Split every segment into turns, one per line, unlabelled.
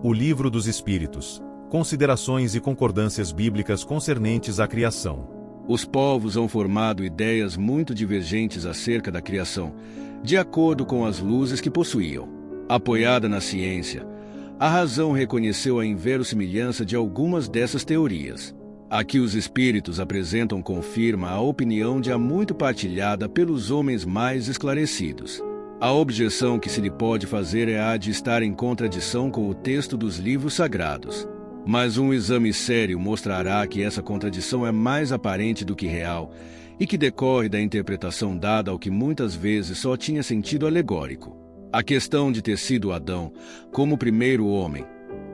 O Livro dos Espíritos. Considerações e concordâncias bíblicas concernentes à criação.
Os povos han formado ideias muito divergentes acerca da criação, de acordo com as luzes que possuíam. Apoiada na ciência, a razão reconheceu a inverossimilhança de algumas dessas teorias. A que os espíritos apresentam confirma a opinião de há muito partilhada pelos homens mais esclarecidos. A objeção que se lhe pode fazer é a de estar em contradição com o texto dos livros sagrados. Mas um exame sério mostrará que essa contradição é mais aparente do que real e que decorre da interpretação dada ao que muitas vezes só tinha sentido alegórico. A questão de ter sido Adão, como o primeiro homem,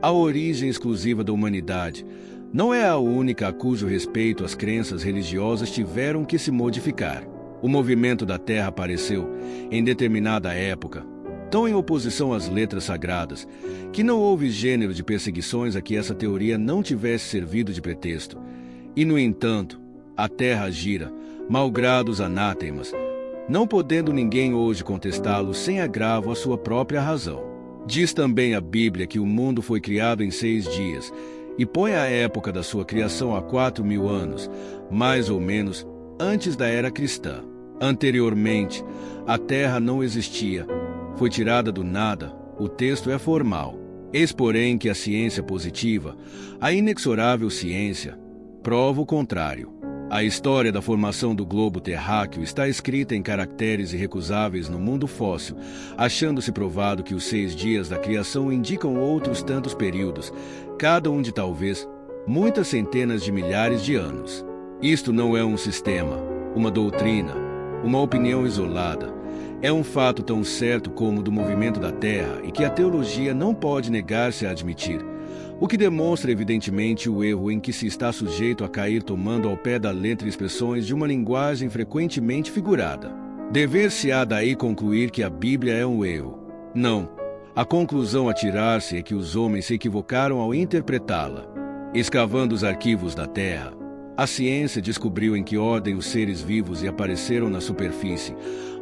a origem exclusiva da humanidade, não é a única a cujo respeito as crenças religiosas tiveram que se modificar. O movimento da Terra apareceu, em determinada época, tão em oposição às letras sagradas, que não houve gênero de perseguições a que essa teoria não tivesse servido de pretexto. E, no entanto, a Terra gira, malgrado os anátemas, não podendo ninguém hoje contestá-lo sem agravo à sua própria razão. Diz também a Bíblia que o mundo foi criado em 6 dias, e põe a época da sua criação a 4.000 anos, mais ou menos, antes da era cristã. Anteriormente, a Terra não existia, foi tirada do nada, o texto é formal. Eis, porém, que a ciência positiva, a inexorável ciência, prova o contrário. A história da formação do globo terráqueo está escrita em caracteres irrecusáveis no mundo fóssil, achando-se provado que os 6 dias da criação indicam outros tantos períodos, cada um de talvez muitas centenas de milhares de anos. Isto não é um sistema, uma doutrina, uma opinião isolada. É um fato tão certo como o do movimento da Terra e que a teologia não pode negar-se a admitir, o que demonstra evidentemente o erro em que se está sujeito a cair tomando ao pé da letra expressões de uma linguagem frequentemente figurada. Dever-se-á daí concluir que a Bíblia é um erro. Não. A conclusão a tirar-se é que os homens se equivocaram ao interpretá-la. Escavando os arquivos da Terra, a ciência descobriu em que ordem os seres vivos e apareceram na superfície,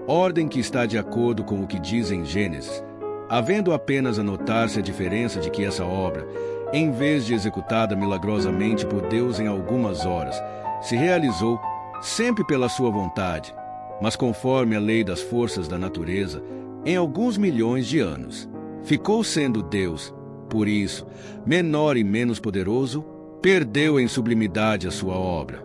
ordem que está de acordo com o que diz em Gênesis, havendo apenas a notar-se a diferença de que essa obra, em vez de executada milagrosamente por Deus em algumas horas, se realizou sempre pela sua vontade, mas conforme a lei das forças da natureza, em alguns milhões de anos. Ficou sendo Deus, por isso, menor e menos poderoso, perdeu em sublimidade a sua obra,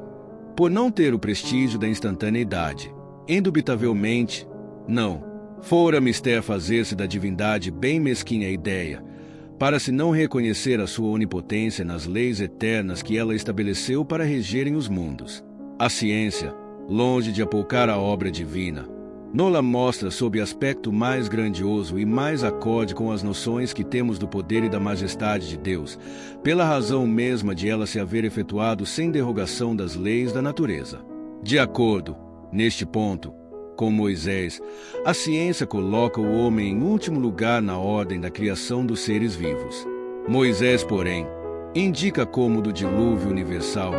por não ter o prestígio da instantaneidade. Indubitavelmente, não. Fora mister fazer-se da divindade bem mesquinha ideia, para se não reconhecer a sua onipotência nas leis eternas que ela estabeleceu para regerem os mundos. A ciência, longe de apoucar a obra divina, não-la mostra sob aspecto mais grandioso e mais acorde com as noções que temos do poder e da majestade de Deus, pela razão mesma de ela se haver efetuado sem derrogação das leis da natureza. De acordo, neste ponto, com Moisés, a ciência coloca o homem em último lugar na ordem da criação dos seres vivos. Moisés, porém, indica como do dilúvio universal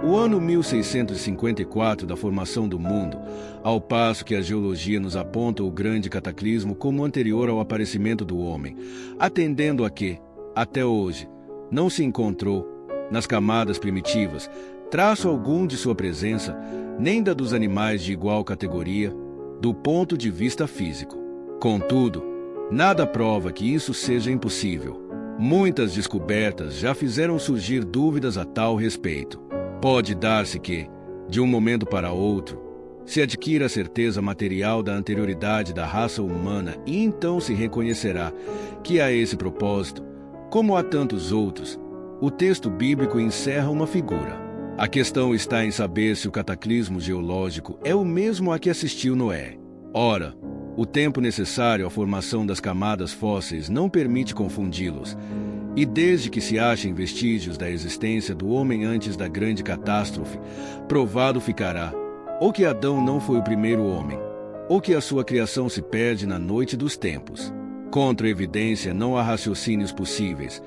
o ano 1654 da formação do mundo, ao passo que a geologia nos aponta o grande cataclismo como anterior ao aparecimento do homem, atendendo a que, até hoje, não se encontrou, nas camadas primitivas, traço algum de sua presença, nem da dos animais de igual categoria, do ponto de vista físico. Contudo, nada prova que isso seja impossível. Muitas descobertas já fizeram surgir dúvidas a tal respeito. Pode dar-se que, de um momento para outro, se adquira a certeza material da anterioridade da raça humana e então se reconhecerá que a esse propósito, como a tantos outros, o texto bíblico encerra uma figura. A questão está em saber se o cataclismo geológico é o mesmo a que assistiu Noé. Ora, o tempo necessário à formação das camadas fósseis não permite confundi-los, e desde que se achem vestígios da existência do homem antes da grande catástrofe, provado ficará, ou que Adão não foi o primeiro homem, ou que a sua criação se perde na noite dos tempos. Contra a evidência não há raciocínios possíveis.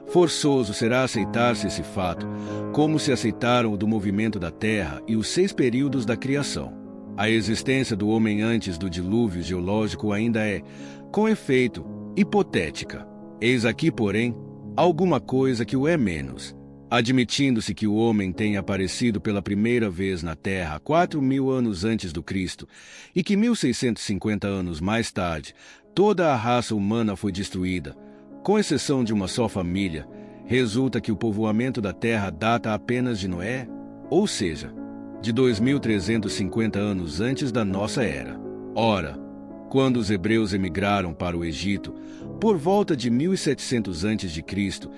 Forçoso será aceitar-se esse fato, como se aceitaram o do movimento da Terra e os 6 períodos da criação. A existência do homem antes do dilúvio geológico ainda é, com efeito, hipotética. Eis aqui, porém, alguma coisa que o é menos. Admitindo-se que o homem tenha aparecido pela primeira vez na Terra 4.000 anos antes do Cristo e que 1.650 anos mais tarde toda a raça humana foi destruída, com exceção de uma só família, resulta que o povoamento da Terra data apenas de Noé, ou seja, de 2.350 anos antes da nossa era. Ora, quando os hebreus emigraram para o Egito, por volta de 1700 a.C.,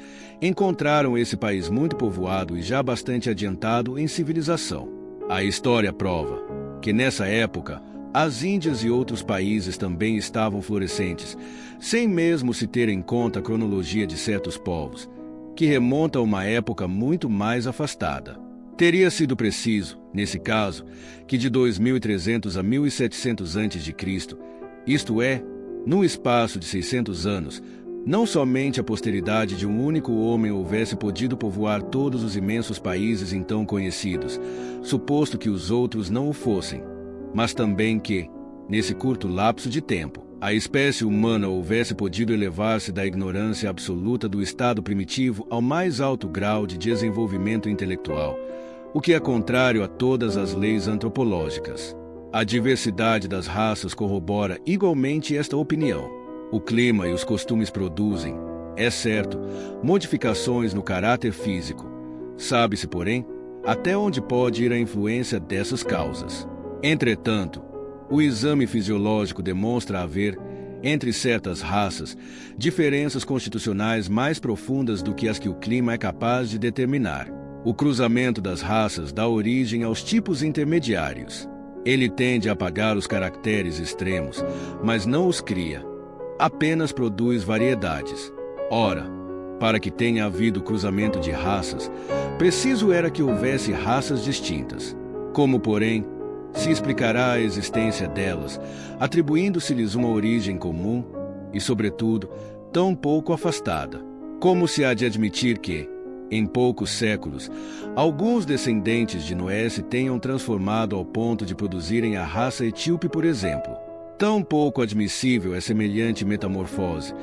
encontraram esse país muito povoado e já bastante adiantado em civilização. A história prova que nessa época as Índias e outros países também estavam florescentes, sem mesmo se ter em conta a cronologia de certos povos, que remonta a uma época muito mais afastada. Teria sido preciso, nesse caso, que de 2.300 a 1.700 a.C., isto é, num espaço de 600 anos, não somente a posteridade de um único homem houvesse podido povoar todos os imensos países então conhecidos, suposto que os outros não o fossem, mas também que, nesse curto lapso de tempo, a espécie humana houvesse podido elevar-se da ignorância absoluta do estado primitivo ao mais alto grau de desenvolvimento intelectual, o que é contrário a todas as leis antropológicas. A diversidade das raças corrobora igualmente esta opinião. O clima e os costumes produzem, é certo, modificações no caráter físico. Sabe-se, porém, até onde pode ir a influência dessas causas. Entretanto, o exame fisiológico demonstra haver, entre certas raças, diferenças constitucionais mais profundas do que as que o clima é capaz de determinar. O cruzamento das raças dá origem aos tipos intermediários. Ele tende a apagar os caracteres extremos, mas não os cria. Apenas produz variedades. Ora, para que tenha havido cruzamento de raças, preciso era que houvesse raças distintas. Como, porém, se explicará a existência delas, atribuindo-se-lhes uma origem comum e, sobretudo, tão pouco afastada? Como se há de admitir que, em poucos séculos, alguns descendentes de Noé se tenham transformado ao ponto de produzirem a raça etíope, por exemplo? Tão pouco admissível é semelhante metamorfose,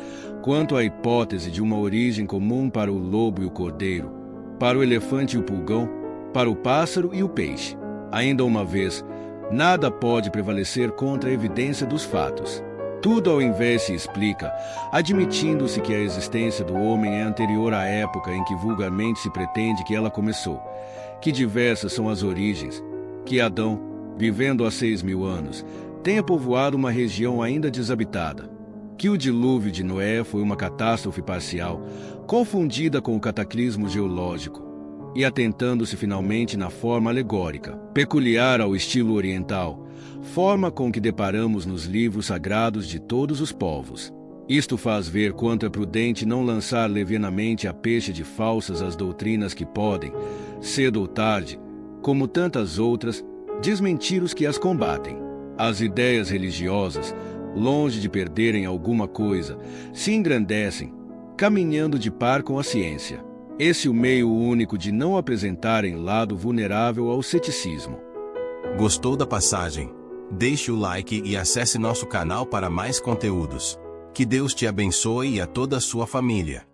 quanto a hipótese de uma origem comum para o lobo e o cordeiro, para o elefante e o pulgão, para o pássaro e o peixe. Ainda uma vez, nada pode prevalecer contra a evidência dos fatos. Tudo ao invés se explica, admitindo-se que a existência do homem é anterior à época em que vulgarmente se pretende que ela começou, que diversas são as origens, que Adão, vivendo há 6.000 anos, tenha povoado uma região ainda desabitada, que o dilúvio de Noé foi uma catástrofe parcial, confundida com o cataclismo geológico, e atentando-se finalmente na forma alegórica, peculiar ao estilo oriental, forma com que deparamos nos livros sagrados de todos os povos. Isto faz ver quanto é prudente não lançar levianamente a peixe de falsas as doutrinas que podem, cedo ou tarde, como tantas outras, desmentir os que as combatem. As ideias religiosas, longe de perderem alguma coisa, se engrandecem, caminhando de par com a ciência. Esse é o meio único de não apresentarem lado vulnerável ao ceticismo.
Gostou da passagem? Deixe o like e acesse nosso canal para mais conteúdos. Que Deus te abençoe e a toda a sua família.